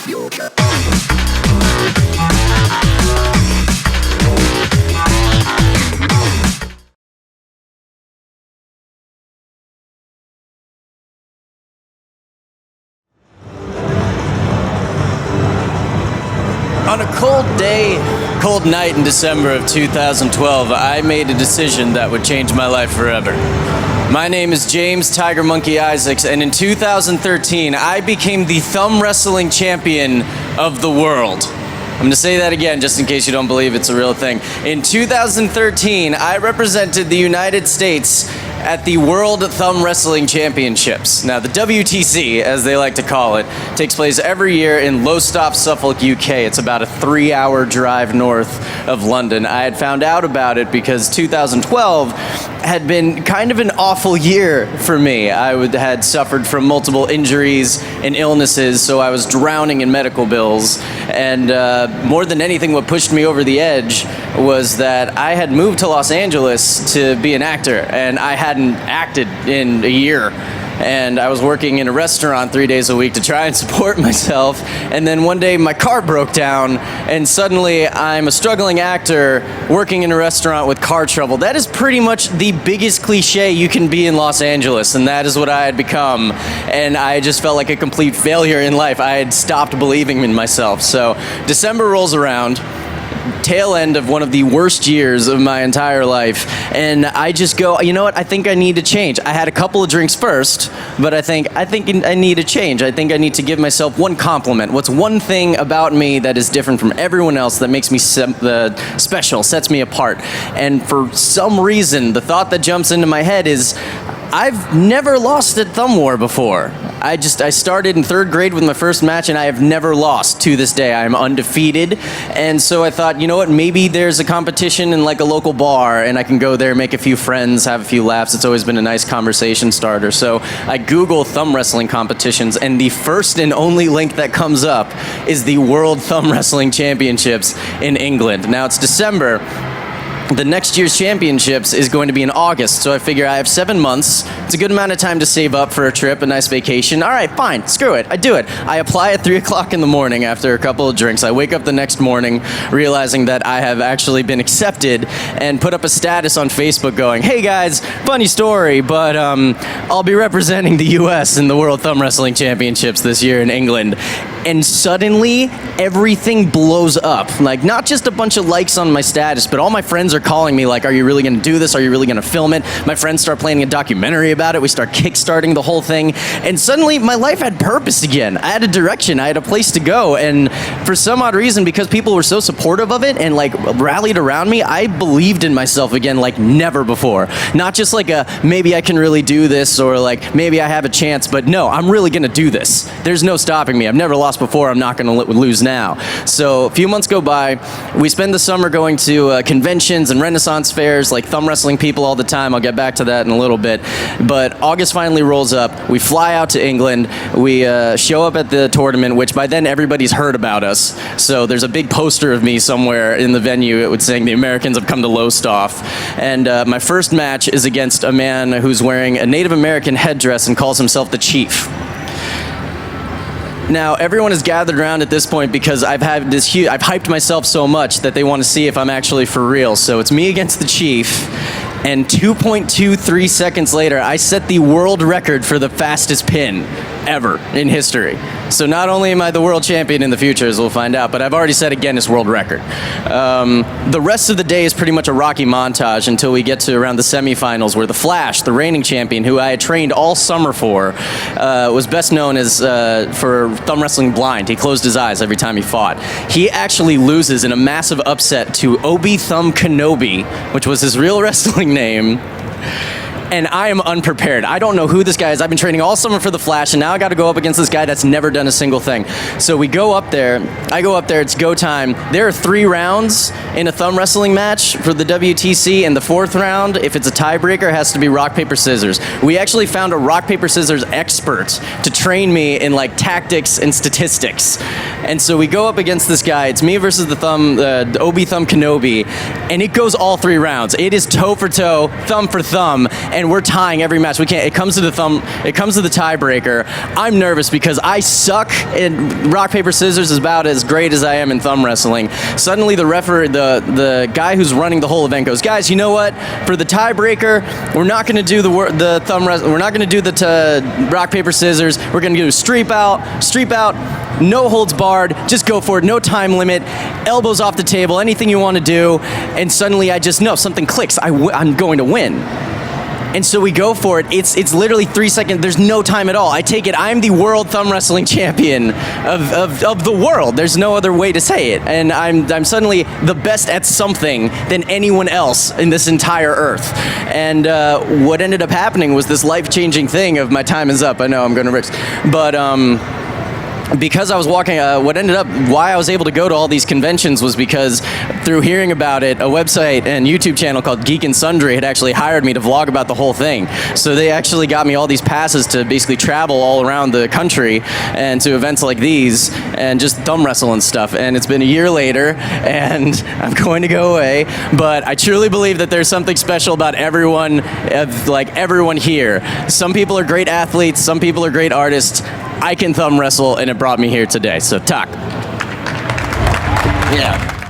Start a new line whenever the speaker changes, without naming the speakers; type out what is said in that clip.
On a cold day, cold night in December of 2012, I made a decision that would change my life forever. My name is James Tiger Monkey Isaacs, and in 2013, I became the thumb wrestling champion of the world. I'm going to say that again just in case you don't believe it's a real thing. In 2013, I represented the United States at the World Thumb Wrestling Championships. Now, the WTC, as they like to call it, takes place every year in Lowestoft, Suffolk, UK. It's about a 3-hour drive north of London. I had found out about it because 2012 had been kind of an awful year for me. I had suffered from multiple injuries and illnesses, so I was drowning in medical bills. And more than anything, what pushed me over the edge was that I had moved to Los Angeles to be an actor, and I hadn't acted in a year. And I was working in a restaurant 3 days a week to try and support myself. And then one day my car broke down, and suddenly I'm a struggling actor working in a restaurant with car trouble. That is pretty much the biggest cliche you can be in Los Angeles, and that is what I had become. And I just felt like a complete failure in life. I had stopped believing in myself. So December rolls around, tail end of one of the worst years of my entire life, and I just go, you know what, I think I need to change. I had a couple of drinks first, but I think I need a change. I think I need to give myself one compliment. What's one thing about me that is different from everyone else that makes me special, sets me apart? And for some reason, the thought that jumps into my head is, I've never lost at Thumb War before. I started in 3rd grade with my first match, and I have never lost to this day. I'm undefeated. And so I thought, you know what, maybe there's a competition in like a local bar, and I can go there, make a few friends, have a few laughs. It's always been a nice conversation starter. So I Google thumb wrestling competitions, and the first and only link that comes up is the World Thumb Wrestling Championships in England. Now it's December. The next year's championships is going to be in August, so I figure I have 7 months. It's a good amount of time to save up for a trip, a nice vacation. All right, fine, screw it, I do it. I apply at 3 o'clock in the morning after a couple of drinks. I wake up the next morning realizing that I have actually been accepted, and put up a status on Facebook going, hey guys, funny story, but I'll be representing the US in the World Thumb Wrestling Championships this year in England. And suddenly, everything blows up. Like, not just a bunch of likes on my status, but all my friends are calling me like, are you really gonna do this? Are you really gonna film it? My friends start planning a documentary about it. We start kickstarting the whole thing. And suddenly, my life had purpose again. I had a direction. I had a place to go. And for some odd reason, because people were so supportive of it and like rallied around me, I believed in myself again like never before. Not just like a, maybe I can really do this, or like, maybe I have a chance, but no, I'm really gonna do this. There's no stopping me. I've never lost before, I'm not going to lose now. So a few months go by, we spend the summer going to conventions and Renaissance fairs, like thumb wrestling people all the time. I'll get back to that in a little bit. But August finally rolls up, we fly out to England, we show up at the tournament, which by then everybody's heard about us. So there's a big poster of me somewhere in the venue, it was saying the Americans have come to Lowestoft. And my first match is against a man who's wearing a Native American headdress and calls himself the Chief. Now, everyone is gathered around at this point because I've hyped myself so much that they want to see if I'm actually for real. So it's me against the Chief, and 2.23 seconds later, I set the world record for the fastest pin ever in history. So not only am I the world champion in the future, as we'll find out, but I've already set a Guinness World Record. The rest of the day is pretty much a Rocky montage until we get to around the semifinals, where the Flash, the reigning champion, who I had trained all summer for, was best known as for thumb wrestling blind. He closed his eyes every time he fought. He actually loses in a massive upset to Obi Thumb Kenobi, which was his real wrestling name. And I am unprepared. I don't know who this guy is. I've been training all summer for the Flash, and now I got to go up against this guy that's never done a single thing. So we go up there. I go up there. It's go time. There are 3 rounds, in a thumb wrestling match for the WTC in the 4th round, if it's a tiebreaker, it has to be rock, paper, scissors. We actually found a rock, paper, scissors expert to train me in like tactics and statistics. And so we go up against this guy. It's me versus the Obi Thumb Kenobi, and it goes all 3 rounds. It is toe for toe, thumb for thumb, and we're tying every match. We can't. It comes to the tiebreaker. I'm nervous because I suck in rock, paper, scissors is about as great as I am in thumb wrestling. Suddenly the referee, the guy who's running the whole event goes, guys, you know what? For the tiebreaker, we're not going to do the thumb wrestling. We're not going to do the rock, paper, scissors. We're going to do streep out, no holds barred, just go for it, no time limit, elbows off the table, anything you want to do. And suddenly I just know something clicks. I'm going to win. And so we go for it. It's literally 3 seconds. There's no time at all. I take it. I'm the world thumb wrestling champion of the world. There's no other way to say it. And I'm suddenly the best at something than anyone else in this entire earth. And what ended up happening was this life-changing thing of my time is up. I know I'm going to risk, but because I was walking, why I was able to go to all these conventions was because through hearing about it, a website and YouTube channel called Geek and Sundry had actually hired me to vlog about the whole thing. So they actually got me all these passes to basically travel all around the country and to events like these and just thumb wrestle and stuff. And it's been a year later and I'm going to go away, but I truly believe that there's something special about everyone here. Some people are great athletes, some people are great artists. I can thumb wrestle, and it brought me here today. So, talk. Yeah.